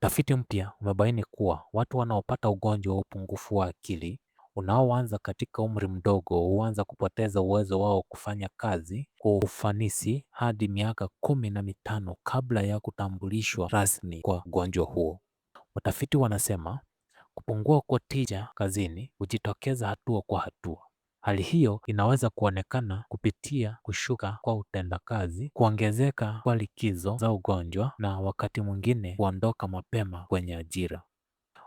Utafiti mpya umebaini kuwa watu wanaopata ugonjwa wa upungufu wa akili unaoanza katika umri mdogo huanza kupoteza uwezo wao kufanya kazi kwa ufanisi hadi miaka 15 kabla ya kutambulishwa rasmi kwa ugonjwa huo. Watafiti wanasema kupungua kwa tija kazini hujitokeza hatua kwa hatua. Hali hiyo inaweza kuonekana kupitia kushuka kwa utendakazi, kuongezeka kwa likizo za ugonjwa na wakati mwingine kuondoka mapema kwenye ajira.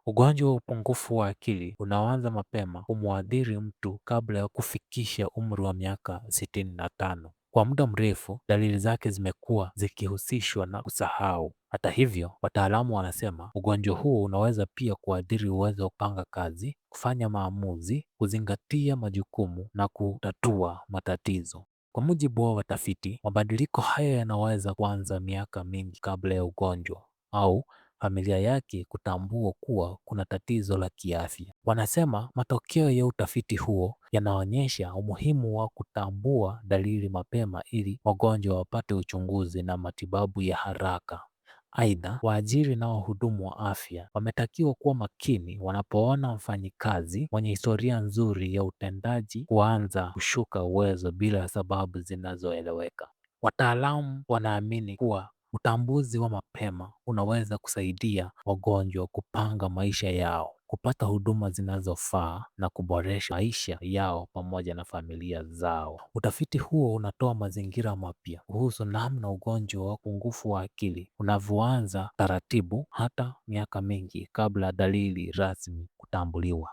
Ugonjwa wa upungufu wa akili unaoanza mapema humwathiri mtu kabla ya kufikisha umri wa miaka 65. Kwa muda mrefu, dalili zake zimekuwa zikihusishwa na kusahau. Hata hivyo, wataalamu wanasema ugonjwa huu unaweza pia kuathiri uwezo wa kupanga kazi, kufanya maamuzi, kuzingatia majukumu na kutatua matatizo. Kwa mujibu wa watafiti, mabadiliko haya yanaweza kuanza miaka mingi kabla ya ugonjwa au familia yake kutambua kuwa kuna tatizo la kiafya. Wanasema matokeo ya utafiti huo yanaonyesha umuhimu wa kutambua dalili mapema ili wagonjwa wapate uchunguzi na matibabu ya haraka. Aidha, waajiri na wahudumu wa afya wametakiwa kuwa makini wanapoona mfanyikazi mwenye historia nzuri ya utendaji kuanza kushuka uwezo bila sababu zinazoeleweka. Wataalamu wanaamini kuwa utambuzi wa mapema unaweza kusaidia wagonjwa kupanga maisha yao, kupata huduma zinazofaa na kuboresha maisha yao pamoja na familia zao. Utafiti huo unatoa mazingira mapya kuhusu namna ugonjwa wa upungufu wa akili unavyoanza taratibu hata miaka mingi kabla dalili rasmi kutambuliwa.